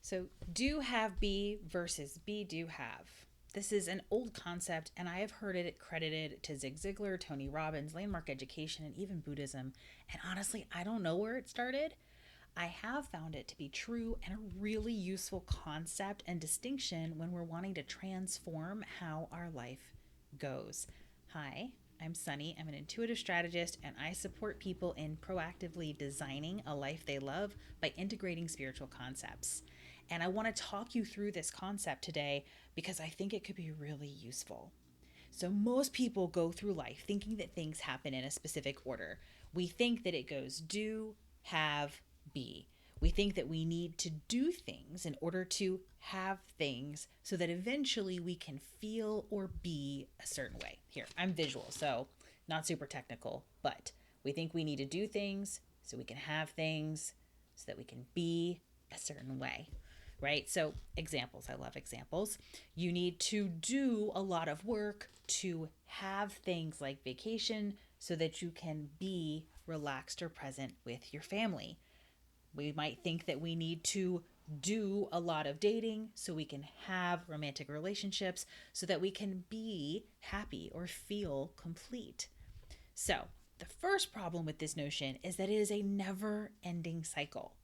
So, do have be versus be do have. This is an old concept, and I have heard it credited to Zig Ziglar, Tony Robbins, landmark education, and even Buddhism. And honestly, I don't know where it started. I have found it to be true and a really useful concept and distinction when we're wanting to transform how our life goes. Hi, I'm Sunny. I'm an intuitive strategist, and I support people in proactively designing a life they love by integrating spiritual concepts. And I want to talk you through this concept today because I think it could be really useful. So, most people go through life thinking that things happen in a specific order. We think that it goes do, have, be. We think that we need to do things in order to have things so that eventually we can feel or be a certain way. Here, I'm visual, so not super technical, but we think we need to do things so we can have things so that we can be a certain way, right? So, examples. I love examples. You need to do a lot of work to have things like vacation so that you can be relaxed or present with your family. We might think that we need to do a lot of dating so we can have romantic relationships so that we can be happy or feel complete. So, the first problem with this notion is that it is a never ending cycle.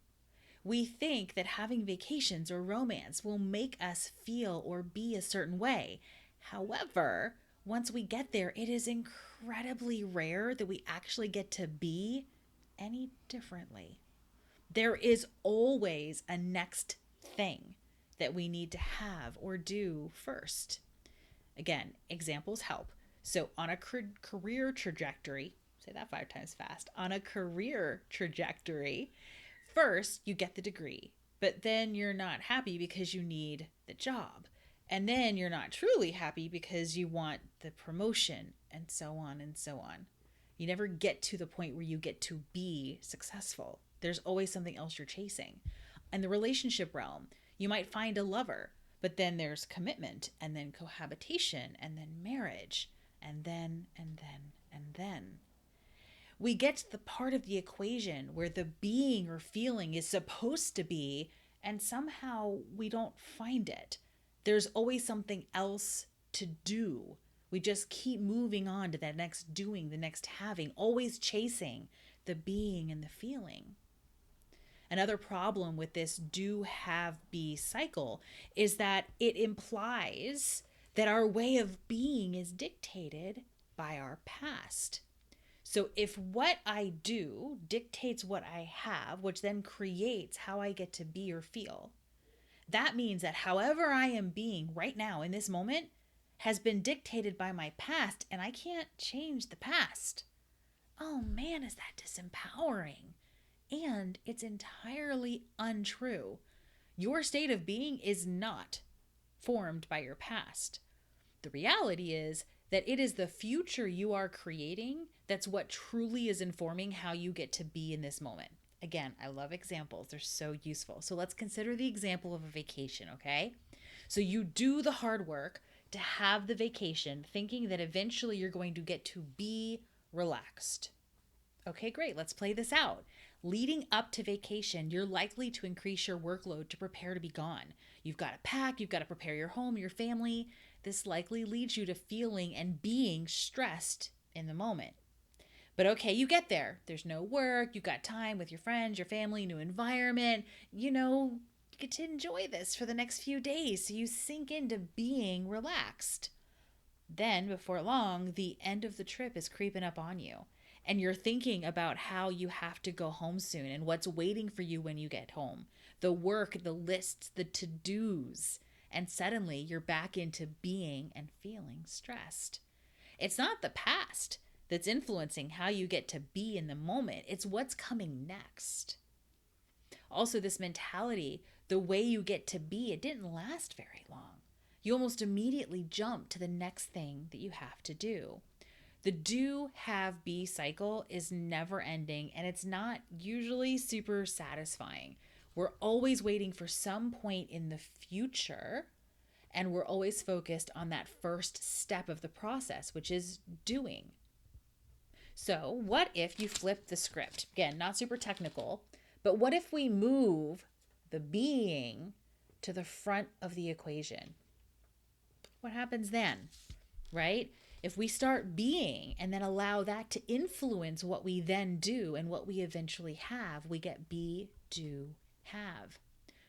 We think that having vacations or romance will make us feel or be a certain way. However, once we get there, it is incredibly rare that we actually get to be any differently. There is always a next thing that we need to have or do first. Again, examples help. So, on a career trajectory, say that 5 times fast, on a career trajectory, first you get the degree, but then you're not happy because you need the job. And then you're not truly happy because you want the promotion, and so on and so on. You never get to the point where you get to be successful. There's always something else you're chasing. In the relationship realm, you might find a lover, but then there's commitment, and then cohabitation, and then marriage, and then. We get to the part of the equation where the being or feeling is supposed to be, and somehow we don't find it. There's always something else to do. We just keep moving on to that next doing, the next having, always chasing the being and the feeling. Another problem with this do have be cycle is that it implies that our way of being is dictated by our past. So if what I do dictates what I have, which then creates how I get to be or feel, that means that however I am being right now in this moment has been dictated by my past, and I can't change the past. Oh man, is that disempowering? And it's entirely untrue. Your state of being is not formed by your past. The reality is that it is the future you are creating that's what truly is informing how you get to be in this moment. Again, I love examples. They're so useful. So let's consider the example of a vacation, okay? So you do the hard work to have the vacation, thinking that eventually you're going to get to be relaxed. Okay, great. Let's play this out. Leading up to vacation, you're likely to increase your workload to prepare to be gone. You've got to pack, you've got to prepare your home, your family. This likely leads you to feeling and being stressed in the moment. But okay, you get there. There's no work, you've got time with your friends, your family, new environment. You get to enjoy this for the next few days so you sink into being relaxed. Then, before long, the end of the trip is creeping up on you. And you're thinking about how you have to go home soon and what's waiting for you when you get home. The work, the lists, the to dos. And suddenly you're back into being and feeling stressed. It's not the past that's influencing how you get to be in the moment, it's what's coming next. Also, this mentality, the way you get to be, it didn't last very long. You almost immediately jump to the next thing that you have to do. The do, have, be cycle is never ending, and it's not usually super satisfying. We're always waiting for some point in the future, and we're always focused on that first step of the process, which is doing. So, what if you flip the script? Again, not super technical, but what if we move the being to the front of the equation. What happens then, right? If we start being and then allow that to influence what we then do and what we eventually have, we get be, do, have.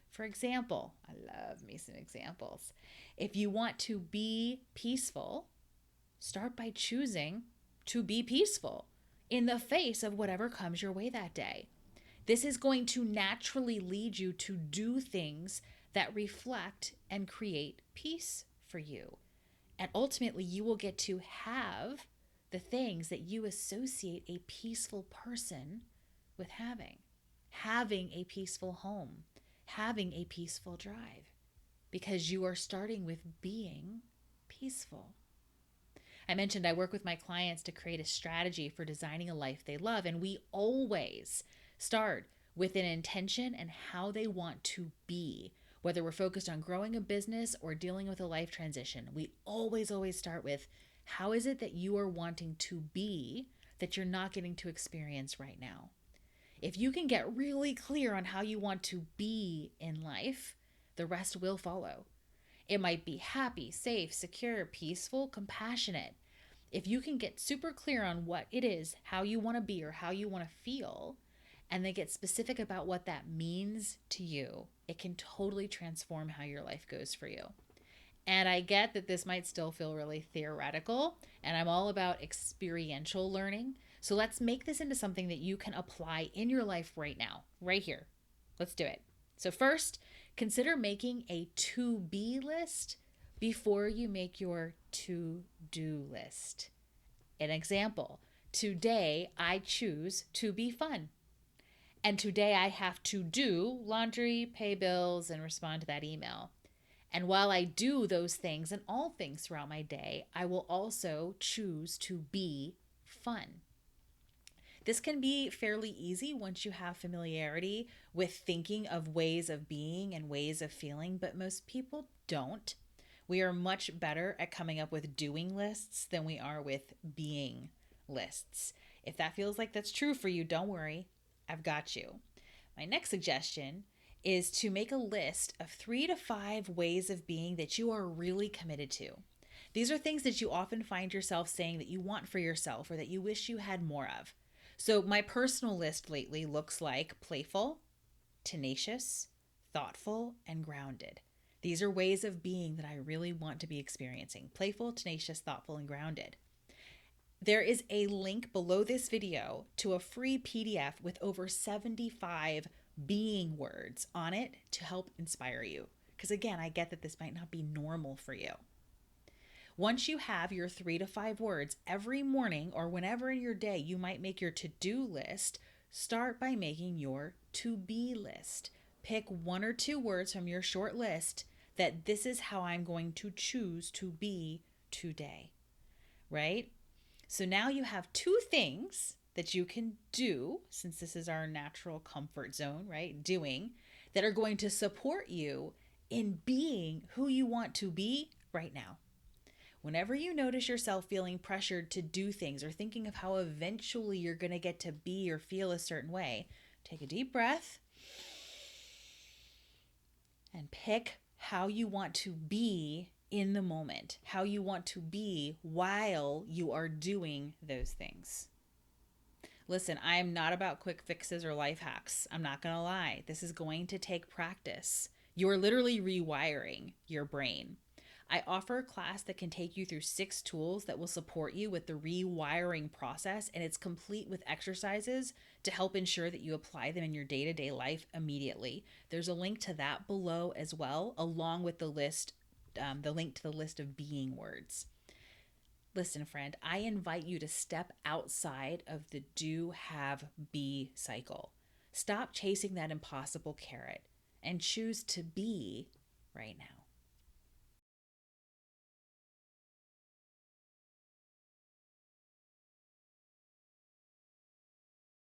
For example, I love me some examples. If you want to be peaceful, start by choosing to be peaceful in the face of whatever comes your way that day. This is going to naturally lead you to do things that reflect and create peace for you. And ultimately, you will get to have the things that you associate a peaceful person with having. Having a peaceful home, having a peaceful drive, because you are starting with being peaceful. I mentioned I work with my clients to create a strategy for designing a life they love, and we always start with an intention and how they want to be. Whether we're focused on growing a business or dealing with a life transition, we always start with how is it that you are wanting to be that you're not getting to experience right now. If you can get really clear on how you want to be in life, the rest will follow. It might be happy, safe, secure, peaceful, compassionate. If you can get super clear on what it is, how you want to be or how you want to feel, and then get specific about what that means to you, it can totally transform how your life goes for you. And I get that this might still feel really theoretical, and I'm all about experiential learning. So let's make this into something that you can apply in your life right now, right here. Let's do it. So first, consider making a to-be list before you make your to-do list. An example, today I choose to be fun. And today I have to do laundry, pay bills, and respond to that email. And while I do those things and all things throughout my day, I will also choose to be fun. This can be fairly easy once you have familiarity with thinking of ways of being and ways of feeling, but most people don't. We are much better at coming up with doing lists than we are with being lists. If that feels like that's true for you, don't worry, I've got you. My next suggestion is to make a list of 3 to 5 ways of being that you are really committed to. These are things that you often find yourself saying that you want for yourself or that you wish you had more of. So my personal list lately looks like playful, tenacious, thoughtful, and grounded. These are ways of being that I really want to be experiencing. Playful, tenacious, thoughtful, and grounded. There is a link below this video to a free PDF with over 75 being words on it to help inspire you. Because again, I get that this might not be normal for you. Once you have your 3 to 5 words, every morning or whenever in your day you might make your to-do list, start by making your to-be list. Pick 1 or 2 words from your short list that this is how I'm going to choose to be today, right? So now you have 2 things that you can do, since this is our natural comfort zone, right? Doing, that are going to support you in being who you want to be right now. Whenever you notice yourself feeling pressured to do things or thinking of how eventually you're going to get to be or feel a certain way, take a deep breath and pick how you want to be in the moment, how you want to be while you are doing those things. Listen, I am not about quick fixes or life hacks. I'm not going to lie. This is going to take practice. You're literally rewiring your brain. I offer a class that can take you through 6 tools that will support you with the rewiring process, and it's complete with exercises to help ensure that you apply them in your day-to-day life immediately. There's a link to that below as well, along with the link to the list of being words. Listen, friend, I invite you to step outside of the do, have, be cycle. Stop chasing that impossible carrot and choose to be right now.